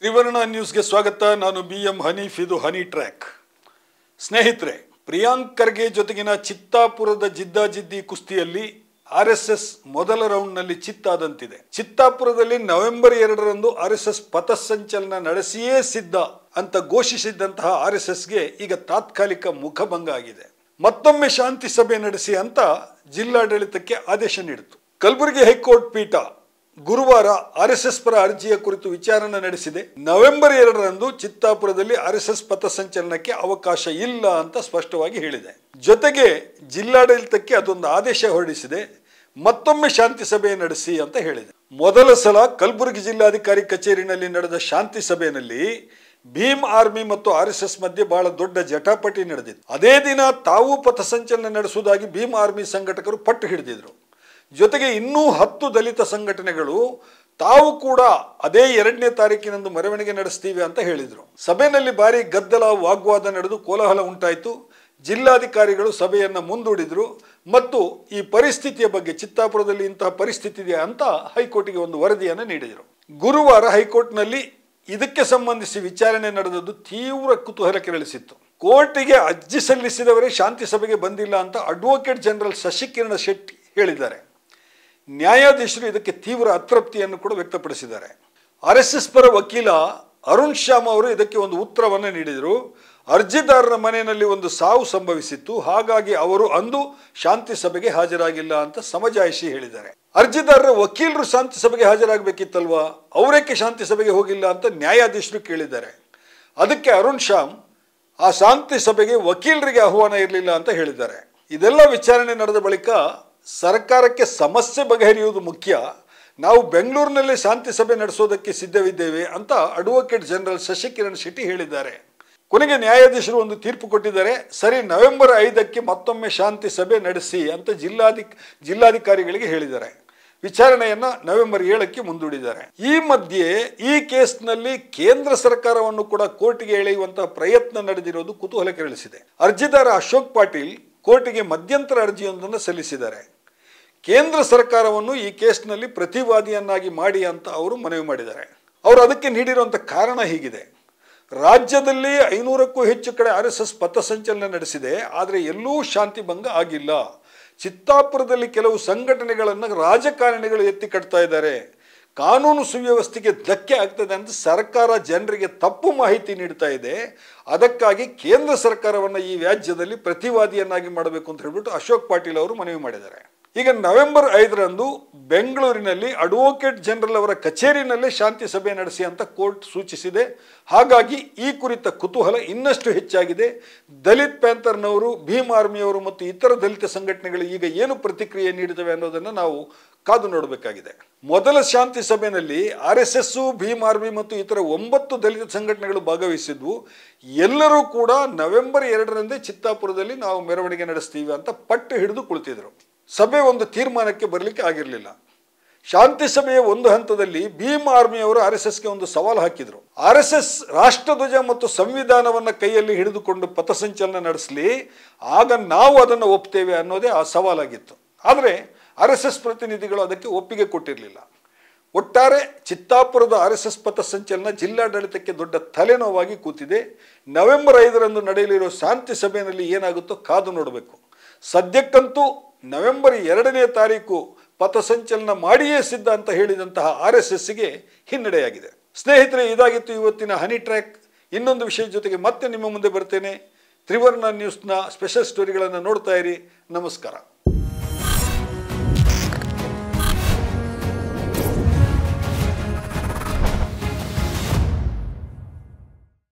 ತ್ರಿವರ್ಣ ನ್ಯೂಸ್ಗೆ ಸ್ವಾಗತ. ನಾನು BM ಹನೀಫ್. ಇದು ಹನಿ ಟ್ರ್ಯಾಕ್. ಸ್ನೇಹಿತರೆ, ಪ್ರಿಯಾಂಕ್ ಖರ್ಗೆ ಜೊತೆಗಿನ ಚಿತ್ತಾಪುರದ ಜಿದ್ದಾಜಿದ್ದಿ ಕುಸ್ತಿಯಲ್ಲಿ RSS ಮೊದಲ ರೌಂಡ್ನಲ್ಲಿ ಚಿತ್ತಾದಂತಿದೆ. ಚಿತ್ತಾಪುರದಲ್ಲಿ ನವೆಂಬರ್ 2ರಂದು RSS ಪಥಸಂಚಲನ ನಡೆಸಿಯೇ ಸಿದ್ಧ ಅಂತ ಘೋಷಿಸಿದ್ದಂತಹ RSSಗೆ ಈಗ ತಾತ್ಕಾಲಿಕ ಮುಖಭಂಗ ಆಗಿದೆ. ಮತ್ತೊಮ್ಮೆ ಶಾಂತಿ ಸಭೆ ನಡೆಸಿ ಅಂತ ಜಿಲ್ಲಾಡಳಿತಕ್ಕೆ ಆದೇಶ ನೀಡಿತು. ಕಲಬುರಗಿ ಹೈಕೋರ್ಟ್ ಪೀಠ ಗುರುವಾರ RSS ಪರ ಅರ್ಜಿಯ ಕುರಿತು ವಿಚಾರಣೆ ನಡೆಸಿದೆ. ನವೆಂಬರ್ 2ರಂದು ಚಿತ್ತಾಪುರದಲ್ಲಿ RSS ಪಥಸಂಚಲನಕ್ಕೆ ಅವಕಾಶ ಇಲ್ಲ ಅಂತ ಸ್ಪಷ್ಟವಾಗಿ ಹೇಳಿದೆ. ಜೊತೆಗೆ ಜಿಲ್ಲಾಡಳಿತಕ್ಕೆ ಅದೊಂದು ಆದೇಶ ಹೊರಡಿಸಿದೆ, ಮತ್ತೊಮ್ಮೆ ಶಾಂತಿ ಸಭೆ ನಡೆಸಿ ಅಂತ ಹೇಳಿದೆ. ಮೊದಲ ಸಲ ಕಲಬುರಗಿ ಜಿಲ್ಲಾಧಿಕಾರಿ ಕಚೇರಿನಲ್ಲಿ ನಡೆದ ಶಾಂತಿ ಸಭೆಯಲ್ಲಿ ಭೀಮ್ ಆರ್ಮಿ ಮತ್ತು RSS ಮಧ್ಯೆ ಬಹಳ ದೊಡ್ಡ ಜಟಾಪಟಿ ನಡೆದಿತ್ತು. ಅದೇ ದಿನ ತಾವು ಪಥಸಂಚಲನ ನಡೆಸುವುದಾಗಿ ಭೀಮ್ ಆರ್ಮಿ ಸಂಘಟಕರು ಪಟ್ಟು ಹಿಡಿದಿದ್ರು. ಜೊತೆಗೆ ಇನ್ನೂ 10 ದಲಿತ ಸಂಘಟನೆಗಳು ತಾವು ಕೂಡ ಅದೇ 2ನೇ ತಾರೀಕಿನಂದು ಮೆರವಣಿಗೆ ನಡೆಸ್ತೀವಿ ಅಂತ ಹೇಳಿದರು. ಸಭೆಯಲ್ಲಿ ಭಾರಿ ಗದ್ದಲ, ವಾಗ್ವಾದ ನಡೆದು ಕೋಲಾಹಲ ಉಂಟಾಯಿತು. ಜಿಲ್ಲಾಧಿಕಾರಿಗಳು ಸಭೆಯನ್ನು ಮುಂದೂಡಿದರು ಮತ್ತು ಈ ಪರಿಸ್ಥಿತಿಯ ಬಗ್ಗೆ, ಚಿತ್ತಾಪುರದಲ್ಲಿ ಇಂತಹ ಪರಿಸ್ಥಿತಿ ಇದೆ ಅಂತ ಹೈಕೋರ್ಟ್ಗೆ ಒಂದು ವರದಿಯನ್ನು ನೀಡಿದರು. ಗುರುವಾರ ಹೈಕೋರ್ಟ್ನಲ್ಲಿ ಇದಕ್ಕೆ ಸಂಬಂಧಿಸಿ ವಿಚಾರಣೆ ನಡೆದದ್ದು ತೀವ್ರ ಕುತೂಹಲ ಕೆರಳಿಸಿತ್ತು. ಕೋರ್ಟಿಗೆ ಅರ್ಜಿ ಸಲ್ಲಿಸಿದವರೇ ಶಾಂತಿ ಸಭೆಗೆ ಬಂದಿಲ್ಲ ಅಂತ ಅಡ್ವೊಕೇಟ್ ಜನರಲ್ ಶಶಿಕಿರಣ ಶೆಟ್ಟಿ ಹೇಳಿದ್ದಾರೆ. ನ್ಯಾಯಾಧೀಶರು ಇದಕ್ಕೆ ತೀವ್ರ ಅತೃಪ್ತಿಯನ್ನು ಕೂಡ ವ್ಯಕ್ತಪಡಿಸಿದ್ದಾರೆ. RSS ಪರ ವಕೀಲ ಅರುಣ್ ಶ್ಯಾಮ್ ಅವರು ಇದಕ್ಕೆ ಒಂದು ಉತ್ತರವನ್ನು ನೀಡಿದರು. ಅರ್ಜಿದಾರರ ಮನೆಯಲ್ಲಿ ಒಂದು ಸಾವು ಸಂಭವಿಸಿತ್ತು, ಹಾಗಾಗಿ ಅವರು ಅಂದು ಶಾಂತಿ ಸಭೆಗೆ ಹಾಜರಾಗಿಲ್ಲ ಅಂತ ಸಮಜಾಯಿಷಿ ಹೇಳಿದ್ದಾರೆ. ಅರ್ಜಿದಾರರ ವಕೀಲರು ಶಾಂತಿ ಸಭೆಗೆ ಹಾಜರಾಗಬೇಕಿತ್ತಲ್ವಾ, ಅವರೇಕೆ ಶಾಂತಿ ಸಭೆಗೆ ಹೋಗಿಲ್ಲ ಅಂತ ನ್ಯಾಯಾಧೀಶರು ಕೇಳಿದ್ದಾರೆ. ಅದಕ್ಕೆ ಅರುಣ್ ಶ್ಯಾಮ್ ಆ ಶಾಂತಿ ಸಭೆಗೆ ವಕೀಲರಿಗೆ ಆಹ್ವಾನ ಇರಲಿಲ್ಲ ಅಂತ ಹೇಳಿದ್ದಾರೆ. ಇದೆಲ್ಲ ವಿಚಾರಣೆ ನಡೆದ ಬಳಿಕ ಸರ್ಕಾರಕ್ಕೆ ಸಮಸ್ಯೆ ಬಗೆಹರಿಯುವುದು ಮುಖ್ಯ, ನಾವು ಬೆಂಗಳೂರಿನಲ್ಲಿ ಶಾಂತಿ ಸಭೆ ನಡೆಸೋದಕ್ಕೆ ಸಿದ್ಧವಿದ್ದೇವೆ ಅಂತ ಅಡ್ವೊಕೇಟ್ ಜನರಲ್ ಶಶಿಕಿರಣ್ ಶೆಟ್ಟಿ ಹೇಳಿದ್ದಾರೆ. ಕೊನೆಗೆ ನ್ಯಾಯಾಧೀಶರು ಒಂದು ತೀರ್ಪು ಕೊಟ್ಟಿದ್ದಾರೆ. ಸರಿ, ನವೆಂಬರ್ 5ಕ್ಕೆ ಮತ್ತೊಮ್ಮೆ ಶಾಂತಿ ಸಭೆ ನಡೆಸಿ ಅಂತ ಜಿಲ್ಲಾಧಿಕಾರಿಗಳಿಗೆ ಹೇಳಿದ್ದಾರೆ. ವಿಚಾರಣೆಯನ್ನು ನವೆಂಬರ್ 7ಕ್ಕೆ ಮುಂದೂಡಿದ್ದಾರೆ. ಈ ಮಧ್ಯೆ ಈ ಕೇಸ್ನಲ್ಲಿ ಕೇಂದ್ರ ಸರ್ಕಾರವನ್ನು ಕೂಡ ಕೋರ್ಟಿಗೆ ಎಳೆಯುವಂತಹ ಪ್ರಯತ್ನ ನಡೆದಿರೋದು ಕುತೂಹಲ ಕೆರಳಿಸಿದೆ. ಅರ್ಜಿದಾರ ಅಶೋಕ್ ಪಾಟೀಲ್ ಕೋರ್ಟಿಗೆ ಮಧ್ಯಂತರ ಅರ್ಜಿಯೊಂದನ್ನು ಸಲ್ಲಿಸಿದ್ದಾರೆ. ಕೇಂದ್ರ ಸರ್ಕಾರವನ್ನು ಈ ಕೇಸ್ನಲ್ಲಿ ಪ್ರತಿವಾದಿಯನ್ನಾಗಿ ಮಾಡಿ ಅಂತ ಅವರು ಮನವಿ ಮಾಡಿದ್ದಾರೆ. ಅವರು ಅದಕ್ಕೆ ನೀಡಿರುವಂಥ ಕಾರಣ ಹೀಗಿದೆ: ರಾಜ್ಯದಲ್ಲಿ 500ಕ್ಕೂ ಹೆಚ್ಚು ಕಡೆ RSS ಪಥಸಂಚಲನ ನಡೆಸಿದೆ, ಆದರೆ ಎಲ್ಲೂ ಶಾಂತಿ ಭಂಗ ಆಗಿಲ್ಲ. ಚಿತ್ತಾಪುರದಲ್ಲಿ ಕೆಲವು ಸಂಘಟನೆಗಳನ್ನು ರಾಜಕಾರಣಿಗಳು ಎತ್ತಿ ಕಟ್ತಾ ಇದ್ದಾರೆ, ಕಾನೂನು ಸುವ್ಯವಸ್ಥೆಗೆ ಧಕ್ಕೆ ಆಗ್ತದೆ ಅಂತ ಸರ್ಕಾರ ಜನರಿಗೆ ತಪ್ಪು ಮಾಹಿತಿ ನೀಡ್ತಾ ಇದೆ. ಅದಕ್ಕಾಗಿ ಕೇಂದ್ರ ಸರ್ಕಾರವನ್ನು ಈ ವ್ಯಾಜ್ಯದಲ್ಲಿ ಪ್ರತಿವಾದಿಯನ್ನಾಗಿ ಮಾಡಬೇಕು ಅಂತ ಹೇಳ್ಬಿಟ್ಟು ಅಶೋಕ್ ಪಾಟೀಲ್ ಅವರು ಮನವಿ ಮಾಡಿದ್ದಾರೆ. ಈಗ ನವೆಂಬರ್ 5ರಂದು ಬೆಂಗಳೂರಿನಲ್ಲಿ ಅಡ್ವೊಕೇಟ್ ಜನರಲ್ ಅವರ ಕಚೇರಿನಲ್ಲೇ ಶಾಂತಿ ಸಭೆ ನಡೆಸಿ ಅಂತ ಕೋರ್ಟ್ ಸೂಚಿಸಿದೆ. ಹಾಗಾಗಿ ಈ ಕುರಿತ ಕುತೂಹಲ ಇನ್ನಷ್ಟು ಹೆಚ್ಚಾಗಿದೆ. ದಲಿತ್ ಪ್ಯಾಂಥರ್ನವರು, ಭೀಮ್ ಆರ್ಮಿಯವರು ಮತ್ತು ಇತರ ದಲಿತ ಸಂಘಟನೆಗಳು ಈಗ ಏನು ಪ್ರತಿಕ್ರಿಯೆ ನೀಡುತ್ತವೆ ಅನ್ನೋದನ್ನು ನಾವು ಕಾದು ನೋಡಬೇಕಾಗಿದೆ. ಮೊದಲ ಶಾಂತಿ ಸಭೆಯಲ್ಲಿ RSS, ಭೀಮ್ ಆರ್ಮಿ ಮತ್ತು ಇತರ 9 ದಲಿತ ಸಂಘಟನೆಗಳು ಭಾಗವಹಿಸಿದ್ವು. ಎಲ್ಲರೂ ಕೂಡ ನವೆಂಬರ್ 2ರಂದೇ ಚಿತ್ತಾಪುರದಲ್ಲಿ ನಾವು ಮೆರವಣಿಗೆ ನಡೆಸ್ತೀವಿ ಅಂತ ಪಟ್ಟು ಹಿಡಿದು ಕುಳಿತಿದ್ರು. ಸಭೆ ಒಂದು ತೀರ್ಮಾನಕ್ಕೆ ಬರಲಿಕ್ಕೆ ಆಗಿರಲಿಲ್ಲ. ಶಾಂತಿ ಸಭೆಯ ಒಂದು ಹಂತದಲ್ಲಿ ಭೀಮ್ ಆರ್ಮಿಯವರು RSSಗೆ ಒಂದು ಸವಾಲು ಹಾಕಿದರು. RSS ರಾಷ್ಟ್ರಧ್ವಜ ಮತ್ತು ಸಂವಿಧಾನವನ್ನು ಕೈಯಲ್ಲಿ ಹಿಡಿದುಕೊಂಡು ಪಥಸಂಚಲನ ನಡೆಸಲಿ, ಆಗ ನಾವು ಅದನ್ನು ಒಪ್ತೇವೆ ಅನ್ನೋದೇ ಆ ಸವಾಲಾಗಿತ್ತು. ಆದರೆ RSS ಪ್ರತಿನಿಧಿಗಳು ಅದಕ್ಕೆ ಒಪ್ಪಿಗೆ ಕೊಟ್ಟಿರಲಿಲ್ಲ. ಒಟ್ಟಾರೆ ಚಿತ್ತಾಪುರದ RSS ಪಥಸಂಚಲನ ಜಿಲ್ಲಾಡಳಿತಕ್ಕೆ ದೊಡ್ಡ ತಲೆನೋವಾಗಿ ಕೂತಿದೆ. ನವೆಂಬರ್ 5ರಂದು ನಡೆಯಲಿರೋ ಶಾಂತಿ ಸಭೆಯಲ್ಲಿ ಏನಾಗುತ್ತೋ ಕಾದು ನೋಡಬೇಕು. ಸದ್ಯಕ್ಕಂತೂ ನವೆಂಬರ್ 2ನೇ ತಾರೀಕು ಪಥಸಂಚಲನ ಮಾಡಿಯೇ ಸಿದ್ಧ ಅಂತ ಹೇಳಿದಂತಹ RSSಗೆ ಹಿನ್ನಡೆಯಾಗಿದೆ. ಸ್ನೇಹಿತರೆ, ಇದಾಗಿತ್ತು ಇವತ್ತಿನ ಹನಿ ಟ್ರ್ಯಾಕ್. ಇನ್ನೊಂದು ವಿಷಯದ ಜೊತೆಗೆ ಮತ್ತೆ ನಿಮ್ಮ ಮುಂದೆ ಬರ್ತೇನೆ. ತ್ರಿವರ್ಣ ನ್ಯೂಸ್ನ ಸ್ಪೆಷಲ್ ಸ್ಟೋರಿಗಳನ್ನು ನೋಡ್ತಾ ಇರಿ. ನಮಸ್ಕಾರ.